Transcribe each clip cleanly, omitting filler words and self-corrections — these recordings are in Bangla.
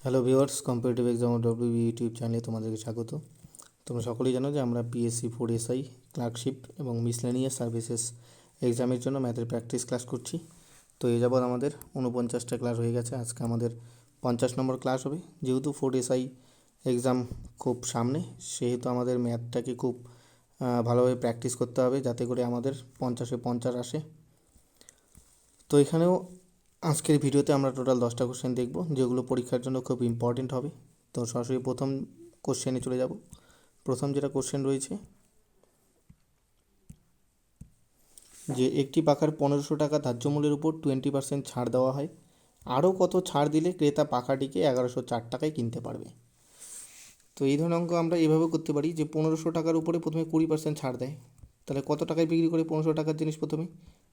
Hello viewers, competitive exam WB YouTube চ্যানেলে তোমাদেরকে স্বাগত। তোমরা সকলেই জানো যে আমরা পিএসসি 4 SI ক্লার্কশিপ এবং মিসলেনিয়াস সার্ভিসেস এক্সামের জন্য ম্যাথের প্র্যাকটিস ক্লাস করছি। তো এ যাবৎ আমাদের 49টা ক্লাস হয়ে গেছে। আজকে আমাদের 50 নম্বর ক্লাস হবে। যেহেতু 4 SI এক্সাম খুব সামনে, সেহেতু আমাদের ম্যাথটাকে খুব ভালোভাবে প্র্যাকটিস করতে হবে, যাতে করে আমাদের 50-এ 50 আসে। তো এখানেও আজকের ভিডিওতে আমরা টোটাল 10টা কোশ্চেন দেখব, যেগুলো পরীক্ষার জন্য খুব ইম্পর্টেন্ট হবে। তো সরাসরি প্রথম কোশ্চেনে চলে যাব। প্রথম যেটা কোশ্চেন রয়েছে, যে একটি পাখার 1500 টাকা ধার্য মূল্যের উপর 20% ছাড় দেওয়া হয়, আরও কত ছাড় দিলে ক্রেতা পাখাটিকে 1104 টাকায় কিনতে পারবে? তো এই ধরনের অঙ্ক আমরা এভাবে করতে পারি যে 1500 টাকার উপরে প্রথমে 20% ছাড় দেয়, তাহলে কত টাকায় বিক্রি করে 1500 টাকার জিনিস? প্রথমে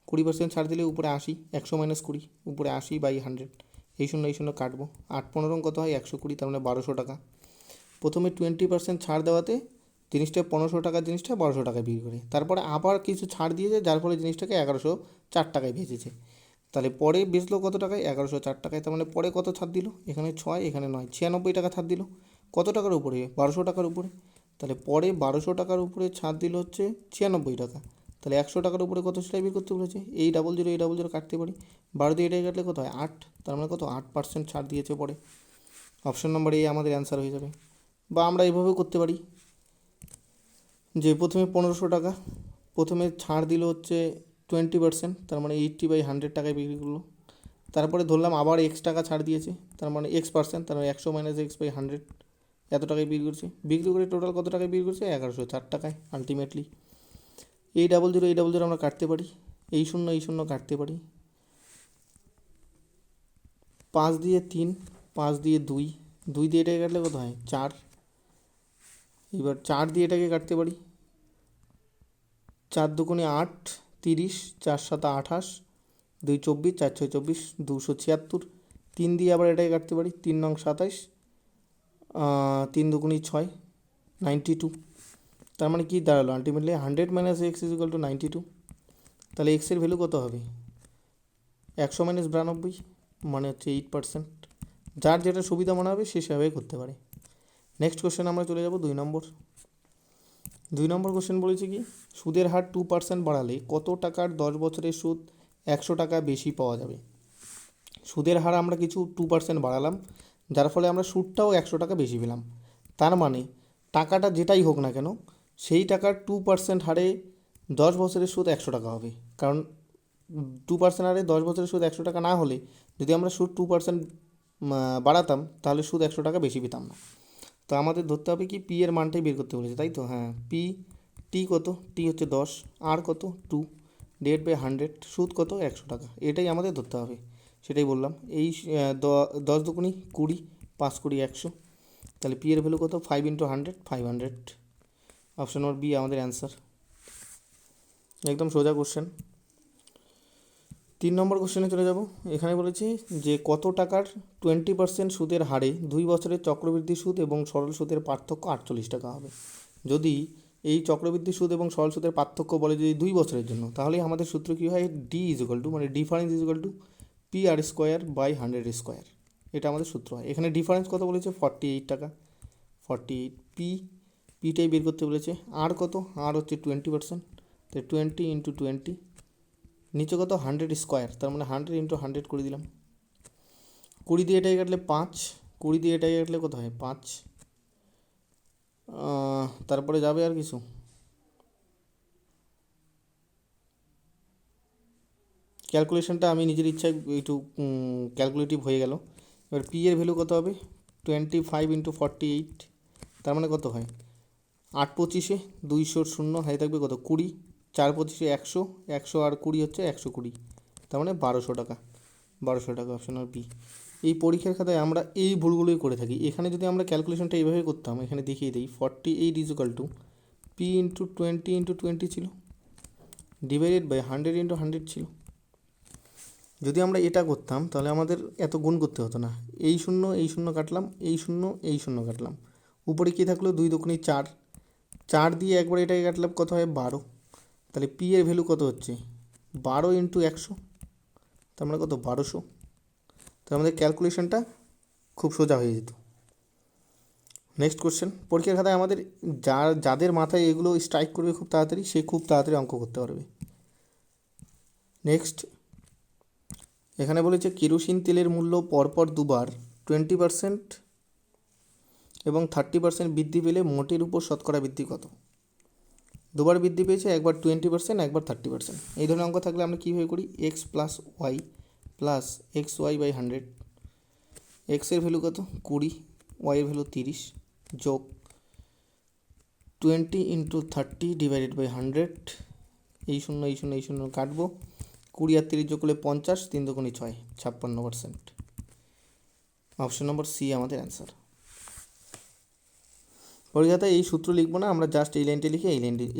20% ছাড় দিলে উপরে 80, 100 - 20, উপরে 80/100, এই শূন্য এই শূন্য কাটবো, 8-15 কত হয়? 120, তার মানে 1200 টাকা। প্রথমে 20% ছাড় দেওয়াতে জিনিসটা 1500 টাকার জিনিসটা 1200 টাকায় বিক্রি করে, তারপরে আবার কিছু ছাড় দিয়েছে, যার ফলে জিনিসটাকে 1104 টাকায় বেচেছে। তাহলে পরে বেচলো কত টাকায়? 1104 টাকায়। তার মানে পরে কত ছাড় দিল? এখানে 6, এখানে 9, 96 টাকা ছাড় দিল। কত টাকার উপরে? 1200 টাকার উপরে। তাহলে পরে 1200 টাকার উপরে ছাড় দিল হচ্ছে 96 টাকা। তাহলে 100 টাকার উপরে কত সেটাই বের করতে বলেছে। এই 00 কাটতে পারি, 12 দিয়ে এটাই কাটলে কত হয়? 8। তার মানে কত? 8% ছাড় দিয়েছে পরে। অপশন নম্বর এ আমাদের অ্যান্সার হয়ে যাবে। বা আমরা এইভাবেও করতে পারি যে প্রথমে 1500 টাকা, প্রথমে ছাড় দিল হচ্ছে 20%, তার মানে 80/100 টাকায় বিক্রি করলো। তারপরে ধরলাম আবার এক্স টাকা ছাড় দিয়েছে, তার মানে X%, তার মানে 100 - X/100, এত টাকায় বিক্রি করছে। বিক্রি করে টোটাল কত টাকায় বিক্রি করছে? 1104 টাকায় আলটিমেটলি। এই 00 আমরা কাটতে পারি, এই শূন্য কাটতে পারি, 5 দিয়ে 3, 5 দিয়ে 2, 2 দিয়ে এটাকে কাটলে কত হয়? 4। এবার 4 দিয়ে এটাকে কাটতে পারি, 4 দুগুণে 8, 30, 4 7 28, 2 24, 4 6 24, 276। 3 দিয়ে আবার এটাকে কাটতে পারি, 3 নং 27, 3 দুগুণি 6, 92। তার মানে কি দাঁড়ালো? Ultimately 100 - X = 92। তাহলে এক্সের ভ্যালু কত হবে? 100 - 92, মানে হচ্ছে 8%। যার যেটা সুবিধা মনে হবে সে সেভাবে করতে পারে। নেক্সট কোশ্চেন আমরা চলে যাব 2 নম্বর। 2 নম্বর কোশ্চেন বলেছে কি, সুদের হার 2% বাড়ালে কত টাকার 10 বছরের সুদ 100 টাকা বেশি পাওয়া যাবে? সুদের হার আমরা কিছু 2% বাড়ালাম, যার ফলে আমরা সুদটাও 100 টাকা বেশি পেলাম। তার মানে টাকাটা যেটাই হোক না কেন, সেই টাকার 2% হারে 10 বছরের সুদ 100 টাকা হবে। কারণ 2% হারে 10 বছরের সুদ 100 টাকা না হলে, যদি আমরা সুদ 2% বাড়াতাম, তাহলে সুদ 100 টাকা বেশি পেতাম না। তো আমাদের ধরতে হবে কি, পি এর মানটাই বের করতে বলেছে, তাই তো? হ্যাঁ, পি, টি কত? টি হচ্ছে 10, আর কত? 2, /100, সুদ কত? 100 টাকা। এটাই আমাদের ধরতে হবে, সেটাই বললাম। এই 10 দুগুণি 20, 5 20 100। তাহলে পি এর ভ্যালু কত? 5 × 100, 500। অপশন নম্বর বি আমাদের অ্যান্সার। একদম সোজা কোশ্চেন। 3 নম্বর কোশ্চেনে চলে যাব। এখানে বলেছি যে কত টাকার 20% সুদের হারে 2 বছরের চক্রবৃদ্ধি সুদ এবং সরল সুদের পার্থক্য 48 টাকা হবে। যদি এই চক্রবৃদ্ধি সুদ এবং সরল সুদের পার্থক্য বলে যদি 2 বছরের জন্য, তাহলে আমাদের সূত্র কী হয়? ডি = মানে ডিফারেন্স PR²/100²। এটা আমাদের সূত্র হয়। এখানে ডিফারেন্স কত বলেছে? 48 টাকা। 48, পিটাই বের করতে বলেছে। আর কত? আর হচ্ছে 20%, তাই 20 × 20, নিচে কত? 100², তার মানে 100 × 100 করে দিলাম। 20 দিয়ে এটাকে কাটলে 5, 20 দিয়ে এটাকে কাটলে কত হয়? 5। তারপরে যাবে আর কিছু? ক্যালকুলেশনটা আমি নিজের ইচ্ছায় একটু ক্যালকুলেটিভ হয়ে গেল। এবার পি এর ভ্যালু কত হবে? 25 × 48, তার মানে কত হয়? 8 25 200 শূন্য হাই থাকবে কত? 20, 4 25 100, 100 আর 20 হচ্ছে 120, তার মানে 1200 টাকা। 1200 টাকা, অপশন আর বি। এই পরীক্ষার খাতায় আমরা এই ভুলগুলোই করে থাকি। এখানে যদি আমরা ক্যালকুলেশনটা এইভাবে করতাম, এখানে দেখিয়ে দিই, 48 = পি × 20 × 20 ছিল, /100 × 100 ছিল। যদি আমরা এটা করতাম, তাহলে আমাদের এত গুণ করতে হতো না। এই শূন্য কাটলাম, এই শূন্য কাটলাম, উপরে কী থাকলো? 2 দুগুণি 4, 4 দিয়ে একবার এটাকে কাটলাম, কত হয়? 12। তাহলে পি এর ভ্যালু কত হচ্ছে? 12 × 100, তার মানে কত? 1200। তাহলে আমাদের ক্যালকুলেশনটা খুব সোজা হয়ে যেত। নেক্সট কোশ্চেন, পরীক্ষার খাতায় আমাদের যাদের মাথায় এগুলো স্ট্রাইক করবে খুব তাড়াতাড়ি, সে খুব তাড়াতাড়ি অঙ্ক করতে পারবে। নেক্সট, এখানে বলেছে কেরোসিন তেলের মূল্য পরপর দুবার 20% এবং 30% বৃদ্ধি পেলে মোটের উপর শতকরা বৃদ্ধি কত? দুবার বৃদ্ধি পেয়েছে, একবার 20%, একবার 30%। এই ধরনের অঙ্ক থাকলে আমরা কীভাবে করি, X plus Y plus X Y by 100, এক্সের ভ্যালু কত 20, ওয়াইয়ের ভ্যালু 30, যোগ 20 × 30 ডিভাইডেড বাই 100, এই শূন্য কাটবো, 20 আর 30 যোগ করলে 50, 3 দুগুণে 6, 56%। অপশন নম্বর সি আমাদের অ্যান্সার। পরীক্ষাতে এই সূত্র লিখবো না, আমরা জাস্ট এই লাইনটা লিখে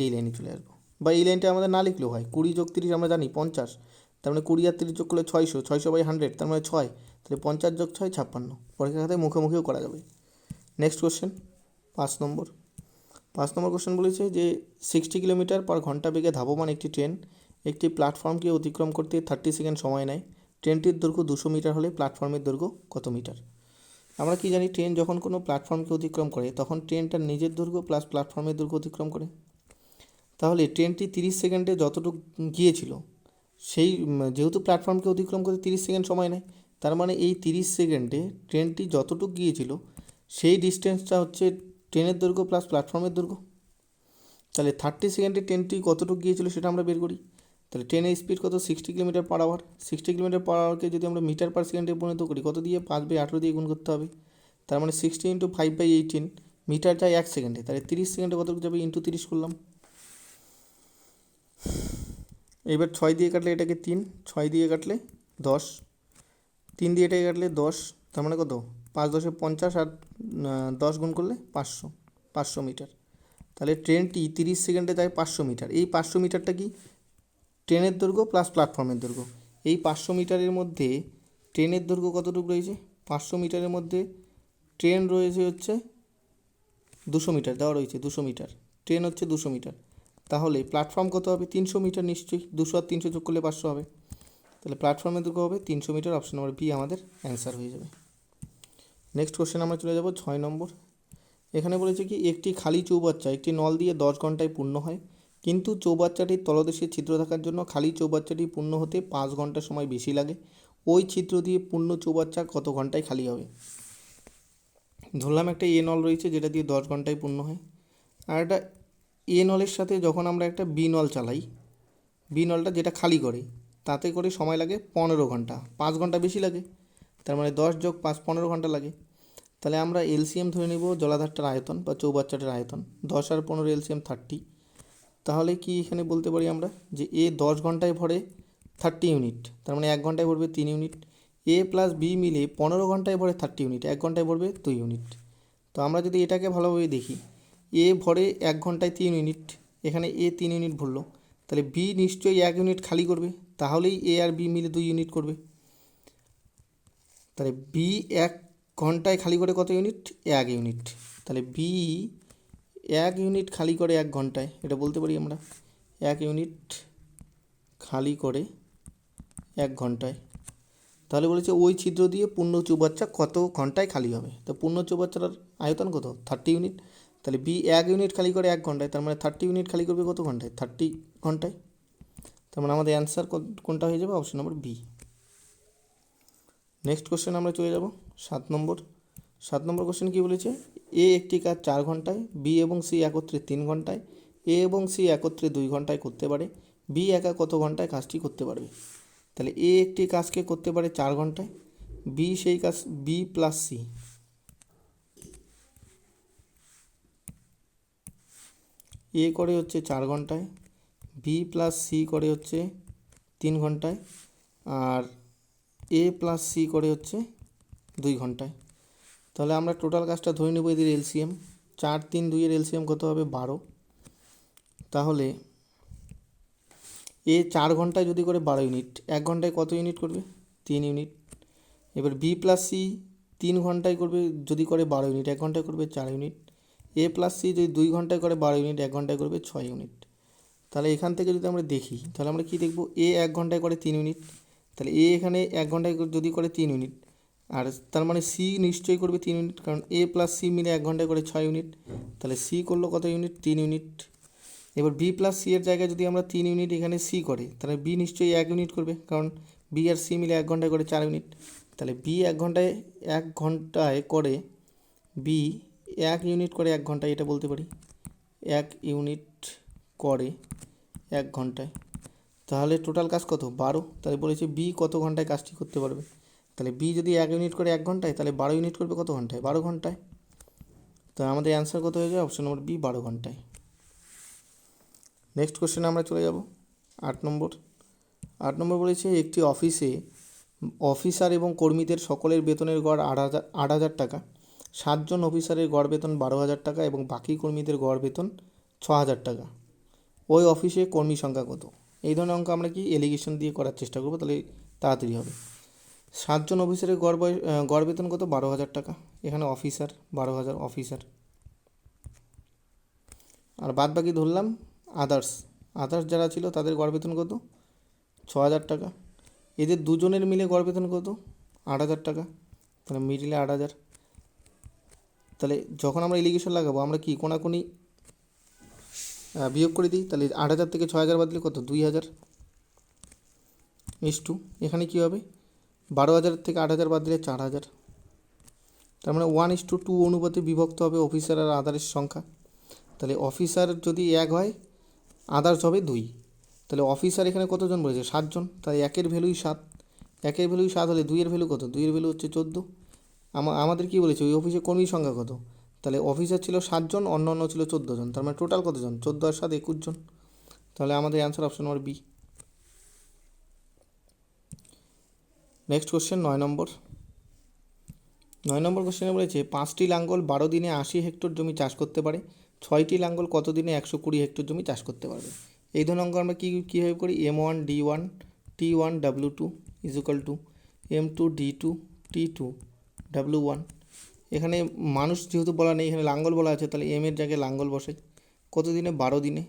এই লাইনে চলে আসবো, বা এই লাইনটা আমাদের না লিখলেও হয়। 20 যোগ 30 আমরা জানি 50, তার মানে 20 আর 30 যোগ করলে 600, 600 বাই 100, তার মানে 6, তাহলে 50 যোগ 6 56। পরীক্ষার খাতায় মুখেও করা যাবে। নেক্সট কোশ্চেন 5 নম্বর কোশ্চেন বলেছে যে 60 কিলোমিটার পার ঘন্টা বেগে ধাবমান একটি ট্রেন একটি প্ল্যাটফর্মকে অতিক্রম করতে 30 সেকেন্ড সময় নেয়। ট্রেনটির দৈর্ঘ্য 200 মিটার হলে প্ল্যাটফর্মের দৈর্ঘ্য কত মিটার? আমরা কি জানি, ট্রেন যখন কোনো প্ল্যাটফর্মকে অতিক্রম করে তখন ট্রেনটার নিজের দৈর্ঘ্য প্লাস প্ল্যাটফর্মের দৈর্ঘ্য অতিক্রম করে। তাহলে ট্রেনটি 30 সেকেন্ডে যতটুকু গিয়েছিল, সেই যেহেতু প্ল্যাটফর্মকে অতিক্রম করতে 30 সেকেন্ড সময় নেয়, তার মানে এই 30 সেকেন্ডে ট্রেনটি যতটুকু গিয়েছিল সেই ডিস্টেন্সটা হচ্ছে ট্রেনের দৈর্ঘ্য প্লাস প্ল্যাটফর্মের দৈর্ঘ্য। তাহলে 30 সেকেন্ডে ট্রেনটি কতটুকু গিয়েছিল সেটা আমরা বের করি। তাহলে ট্রেনের স্পিড কত, 60 kilometre per hour. 60 kilometre per আওয়ারকে যদি আমরা মিটার পার সেকেন্ডে পরিণত করি, কত দিয়ে, 5/18 দিয়ে গুণ করতে হবে। তার মানে 60 × 5/18 মিটার যায় 1 সেকেন্ডে, তাহলে 30 সেকেন্ডে কতটুকু যাবে, ইন্টু 30 করলাম। এবার 6 দিয়ে কাটলে এটাকে 3, 6 দিয়ে কাটলে 10, 3 দিয়ে এটাকে কাটলে 10, তার মানে কত, 5 × 10 = 50, আর 10 গুণ করলে 500 মিটার। তাহলে ট্রেনটি 30 সেকেন্ডে যায় 500 মিটার। এই 500 মিটারটা কি, ট্রেনের দৈর্ঘ্য প্লাস প্ল্যাটফর্মের দৈর্ঘ্য। এই 500 মিটারের মধ্যে ট্রেনের দৈর্ঘ্য কতটুকু রয়েছে, 500 মিটারের মধ্যে ট্রেন রয়েছে হচ্ছে 200 মিটার, দেওয়া রয়েছে 200 মিটার, ট্রেন হচ্ছে 200 মিটার। তাহলে প্ল্যাটফর্ম কত হবে, 300 মিটার নিশ্চয়ই, 200 আর 300 যোগ করলে 500 হবে। তাহলে প্ল্যাটফর্মের দৈর্ঘ্য হবে 300 মিটার, অপশন নম্বর বি আমাদের অ্যান্সার হয়ে যাবে। নেক্সট কোশ্চেন আমরা চলে যাব 6 নম্বর। এখানে বলেছে কি, একটি খালি চৌবাচ্চা একটি নল দিয়ে 10 ঘন্টায় পূর্ণ হয়, কিন্তু চৌবাচ্চাটির তলদেশে ছিদ্র থাকার জন্য খালি চৌবাচ্চাটি পূর্ণ হতে 5 ঘন্টা সময় বেশি লাগে। ওই ছিদ্র দিয়ে পূর্ণ চৌবাচ্চা কত ঘন্টায় খালি হবে? ধরলাম একটা এ নল রয়েছে যেটা দিয়ে 10 ঘন্টায় পূর্ণ হয়, আর একটা এ নলের সাথে যখন আমরা একটা বি নল চালাই, বি নলটা যেটা খালি করে, তাতে করে সময় লাগে 15 ঘন্টা, 5 ঘন্টা বেশি লাগে। তার মানে 10 যোগ 5 15 ঘন্টা লাগে। তাহলে আমরা এলসিএম ধরে নেব জলাধারটার আয়তন বা চৌবাচ্চাটার আয়তন, 10 আর 15 এলসিএম 30। তাহলে কি এখানে বলতে পারি আমরা যে এ 10 ঘন্টায় ভরে 30 ইউনিট, তার মানে 1 ঘন্টায় ভরবে 3 ইউনিট। এ প্লাস বি মিলে 15 ঘন্টায় ভরে 30 ইউনিট, 1 ঘন্টায় ভরবে 2 ইউনিট। তো আমরা যদি এটাকে ভালোভাবে দেখি, এ ভরে 1 ঘন্টায় 3 ইউনিট, এখানে এ 3 ইউনিট ভরলো, তাহলে বি নিশ্চয়ই 1 ইউনিট খালি করবে, তাহলেই এ আর বি মিলে 2 ইউনিট করবে। তাহলে বি 1 ঘন্টায় খালি করে কত ইউনিট, 1 ইউনিট। তাহলে বি 1 ইউনিট খালি করে 1 ঘন্টায়, এটা বলতে পারি আমরা 1 ইউনিট খালি করে 1 ঘন্টায়। তাহলে বলেছে ওই ছিদ্র দিয়ে পূর্ণ চৌবাচ্চা কত ঘন্টায় খালি হবে। তো পূর্ণ চৌবাচ্চাটার আয়তন কত, 30 ইউনিট। তাহলে বি 1 ইউনিট খালি করে 1 ঘন্টায়, তার মানে 30 ইউনিট খালি করবে কত ঘন্টায়, 30 ঘন্টায়। তার মানে আমাদের অ্যান্সার কোনটা হয়ে যাবে, option number B. Next question আমরা চলে যাব 7 নম্বর। 7 নম্বর কোশ্চেন কী বলেছে, এ একটি কাজ 4 ঘন্টায়, বি এবং সি একত্রে 3 ঘন্টায়, এ এবং সি একত্রে 2 ঘন্টায় করতে পারে, বি একা কত ঘন্টায় কাজটি করতে পারবে? তাহলে এ একটি কাজকে করতে পারে 4 ঘন্টায়, বি সেই কাজ, বি প্লাস সি, এ করে হচ্ছে 4 ঘন্টায়, বি প্লাস সি করে হচ্ছে 3 ঘন্টায়, আর এ প্লাস সি করে হচ্ছে 2 ঘন্টায়। তাহলে আমরা টোটাল কাজটা ধরে নেব এদের এলসিএম, 4 3 2 এর এলসিএম কত হবে, 12। তাহলে এ 4 ঘন্টায় যদি করে 12 ইউনিট, 1 ঘন্টায় কত ইউনিট করবে, 3 ইউনিট। এবার বি প্লাস সি 3 ঘন্টায় করবে যদি করে 12 ইউনিট, 1 ঘন্টায় করবে 4 ইউনিট। এ প্লাস সি যদি 2 ঘন্টায় করে 12 ইউনিট, 1 ঘন্টায় করবে 6 ইউনিট। তাহলে এখান থেকে যদি আমরা দেখি, তাহলে আমরা কী দেখব, এ 1 ঘন্টায় করে 3 ইউনিট, তাহলে এ এখানে 1 ঘন্টায় যদি করে 3 ইউনিট, আর তার মানে সি নিশ্চয়ই করবে 3 ইউনিট, কারণ এ প্লাস সি মিলে 1 ঘন্টায় করে 6 ইউনিট, তাহলে সি করলো কত ইউনিট? 3 ইউনিট। এবার বি প্লাস সি এর জায়গায় যদি আমরা 3 ইউনিট এখানে সি করে, তাহলে বি নিশ্চয়ই 1 ইউনিট করবে, কারণ বি আর সি মিলে 1 ঘন্টায় করে 4 ইউনিট। তাহলে বি 1 ঘন্টায় করে বি 1 ইউনিট করে 1 ঘন্টায়, এটা বলতে পারি 1 ইউনিট করে 1 ঘন্টায়। তাহলে টোটাল কাজ কত? 12। তাহলে বলেছে বি কত ঘন্টায় কাজটি করতে পারবে। তাহলে বি যদি 1 ইউনিট করে 1 ঘন্টায়, তাহলে 12 ইউনিট করবে কত ঘন্টায়? 12 ঘন্টায়। তো আমাদের অ্যান্সার কত হয়ে যায়? অপশন নম্বর বি, 12 ঘন্টায়। নেক্সট কোশ্চেনে আমরা চলে যাব 8 নম্বর। 8 নম্বর বলেছে একটি অফিসে অফিসার এবং কর্মীদের সকলের বেতনের গড় 8,000 টাকা। 7 জন অফিসারের গড় বেতন 12,000 টাকা এবং বাকি কর্মীদের গড় বেতন 6,000 টাকা। ওই অফিসে কর্মী সংখ্যা কত? এই ধরনের অঙ্ক আমরা কি এলিগেশন দিয়ে করার চেষ্টা করবো, তাহলে তাড়াতাড়ি হবে। 7 জন অফিসারের গড় বেতন কত? 12,000 টাকা। এখানে অফিসার 12,000 অফিসার, আর বাদ বাকি ধরলাম আদার্স। আদার্স যারা ছিল তাদের গড় বেতন কত? 6,000 টাকা। এদের দুজনের মিলে গড় বেতন কত? 8,000 টাকা। তাহলে মিডিলে 8,000। তাহলে যখন আমরা এলিগেশন লাগাবো আমরা কি কোনাকুনি বিয়োগ করে দিই, তাহলে 8,000 থেকে 6,000 বাদ দিলে কত? 2,000 ইস টু এখানে কী হবে? 12,000 থেকে 8,000 বাদ দিলে 4,000। তার মানে 1:2 অনুপাতে বিভক্ত হবে অফিসার আর আদার্সের সংখ্যা। তাহলে অফিসার যদি 1 হয়, আদার্স হবে 2। তাহলে অফিসার এখানে কতজন বলেছে? 7 জন। তাই 1-এর ভ্যালুই 7। 1-এর ভ্যালুই 7 হলে 2-এর ভ্যালু কত? 2-এর ভ্যালু হচ্ছে 14। আমাদের কী বলেছে? ওই অফিসে কর্মীর সংখ্যা কত? তাহলে অফিসার ছিল 7 জন, অন্য ছিল 14 জন। তার মানে টোটাল কতজন? 14 আর 7 21 জন। তাহলে আমাদের answer option number B. Next question 9 number. 9 number কোশ্চেনে বলেছে 5টি লাঙ্গল 12 দিনে 80 হেক্টর জমি চাষ করতে পারে। 6টি লাঙ্গল কত দিনে 120 হেক্টর জমি চাষ করতে পারবে? এই ধরনের অঙ্ক আমরা কীভাবে করি? M1 D1 T1 W2 = M2 D2 T2 W1। এখানে মানুষ যেহেতু বলা নেই, এখানে লাঙ্গল বলা আছে, তাহলে এম এর জায়গায় লাঙ্গল বসাই। কত দিনে? 12 দিনে।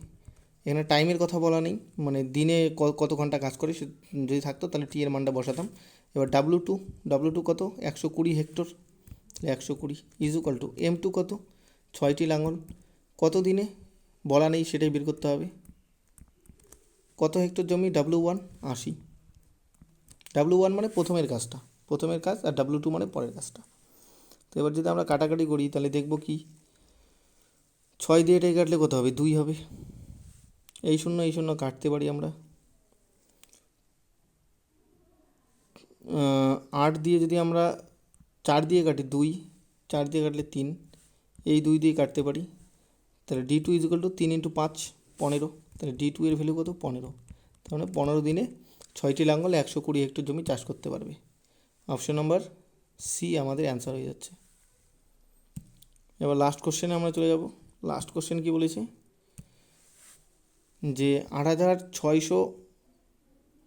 এখানে টাইমের কথা বলা নেই, মানে দিনে কত ঘন্টা কাজ করে সে যদি থাকতো তাহলে টি এর মানটা বসাতাম। এবার W2 কত? 120 হেক্টর, 120 = M2 কত? 6টি লাঙ্গল কত দিনে বলা নেই, সেটাই বের করতে হবে। কত হেক্টর জমি? W1 80। W1 মানে প্রথমের কাজ, আর W2 মানে পরের কাজটা। তো এবার যদি আমরা কাটাকাটি করি তাহলে দেখব কি 6 দিয়ে এটাই কাটলে কত হবে? 2 হবে। এই শূন্য কাটতে পারি আমরা। 8 দিয়ে যদি আমরা 4 দিয়ে কাটি 2, 4 দিয়ে কাটলে 3, এই 2 দিয়ে কাটতে পারি। তাহলে D2 = 3 × 5 15। তাহলে D2 এর ভ্যালু কত? 15। তার মানে 15 দিনে 6টি লাঙ্গল 120 হেক্টর জমি চাষ করতে পারবে। অপশন নম্বর সি আমাদের অ্যান্সার হয়ে যাচ্ছে। এবার লাস্ট কোশ্চেনে আমরা চলে যাব। লাস্ট কোশ্চেন কি বলেছে? যে 8,600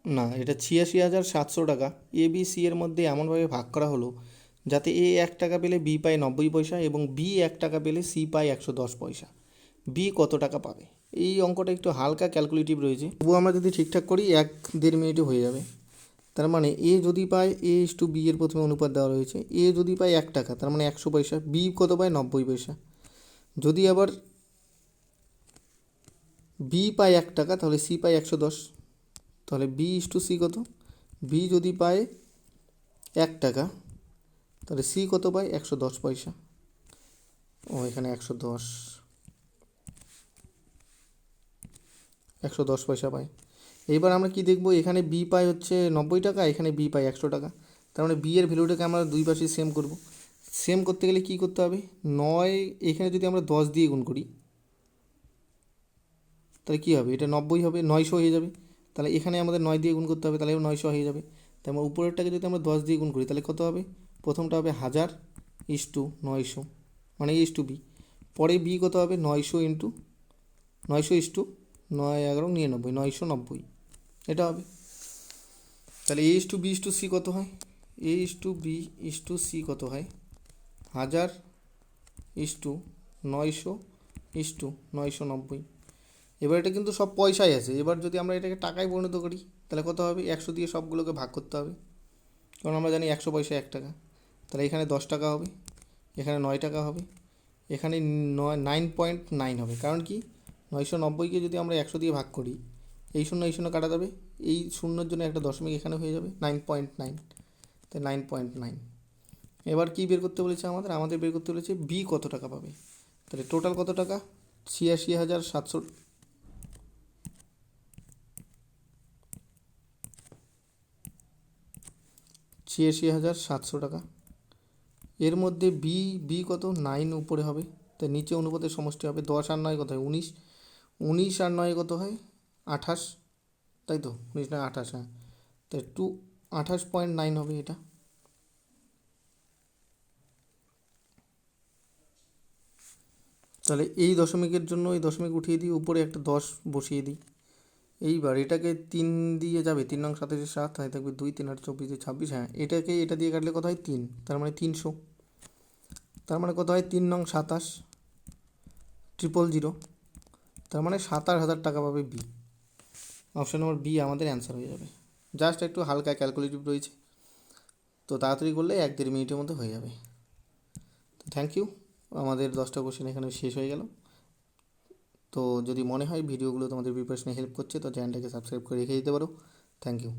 না, এটা 86,700 টাকা এ বি সি এর মধ্যে এমনভাবে ভাগ করা হলো যাতে এ 1 টাকা পেলে বি পায় 90 পয়সা এবং বি 1 টাকা পেলে সি পায় 110 পয়সা। বি কত টাকা পাবে? এই অঙ্কটা একটু হালকা ক্যালকুলেটিভ রয়েছে, তবুও আমরা যদি ঠিকঠাক করি 1-1.5 মিনিটে হয়ে যাবে। তার মানে এ যদি পায় A:B এর প্রথমে অনুপাত দেওয়া রয়েছে, এ যদি পায় 1 টাকা তার মানে 100 পয়সা, বি কত পায়? 90 পয়সা। যদি আবার বি পায় 1 টাকা তাহলে সি পায় 110। তাহলে B:C কত? বি যদি পায় 1 টাকা তাহলে সি কত পায়? 110 পয়সা। এখানে 110 পয়সা পায়। এইবার আমরা কি দেখব? এখানে বি পায় হচ্ছে 90 টাকা, এখানে বি পায় 100 টাকা। তার মানে বি এর ভ্যালুটাকে আমরা দুই পাশে সেম করব। সেম করতে গেলে কি করতে হবে? 9 এখানে যদি আমরা 10 দিয়ে গুণ করি তাহলে কী হবে? এটা 90 হবে, 900 হয়ে যাবে। তাহলে এখানে আমাদের 9 দিয়ে গুণ করতে হবে, তাহলে 900 হয়ে যাবে। তাই আমরা উপরেরটাকে যদি আমরা 10 দিয়ে গুণ করি তাহলে কত হবে? প্রথমটা হবে 1000 = 900 মানে A:B। পরে বি কত হবে? 900 × 900 9 11 99 990 এটা হবে। তাহলে A:B:C কত হয়? A:B:C কত হয়? 1000 = 900 = 990। এবার এটা কিন্তু সব পয়সায় আছে। এবার যদি আমরা এটাকে টাকায় পরিণত করি তাহলে কত হবে? 100 দিয়ে সবগুলোকে ভাগ করতে হবে, কারণ আমরা জানি 100 পয়সা 1 টাকা। তাহলে এখানে 10 টাকা হবে, এখানে 9 টাকা হবে, এখানে 9.9 হবে। কারণ কি 990কে যদি আমরা 100 দিয়ে ভাগ করি, এই শূন্য কাটা যাবে, এই শূন্যর জন্য একটা দশমিক এখানে হয়ে যাবে 9.9, তাই 9.9। এবার কি বের করতে বলেছে আমাদের বের করতে বলেছে বি কত টাকা পাবে। তাহলে টোটাল কত টাকা, 86,700, 86,700 টাকা। এর মধ্যে বি কত, 9 উপরে হবে, তাই নিচে অনুপাতের সমষ্টি হবে। 10 আর 9 কত হয় 19, 19 আর 9 কত হয় 28, তাই তো 19 না 28, হ্যাঁ, তাই 28.9 হবে এটা। তাহলে এই দশমিকের জন্য এই দশমিক উঠিয়ে দিই, উপরে একটা 10 বসিয়ে দিই। এইবার এটাকে 3 দিয়ে যাবে, 3 নং 27, 7 হয় থাকবে 2, 3 8 24, 26, হ্যাঁ এটাকে এটা দিয়ে কাটলে কত হয় 3, তার মানে 300। তার মানে কত হয় 3 নং 27, 000, তার মানে 27,000 টাকা পাবে বি। অপশান নম্বর বি আমাদের অ্যান্সার হয়ে যাবে। জাস্ট একটু হালকা ক্যালকুলেটিভ রয়েছে, তো তাড়াতাড়ি করলে 1-1.5 মিনিটের মধ্যে হয়ে যাবে। তো থ্যাংক ইউ, আমাদের 10টা কোশ্চেন এখানে শেষ হয়ে গেল। তো যদি মনে হয় ভিডিওগুলো তোমাদের প্রিপারেশনে হেল্প করছে, তো চ্যানেলটাকে সাবস্ক্রাইব করে রেখে দিতে পারো। Thank you.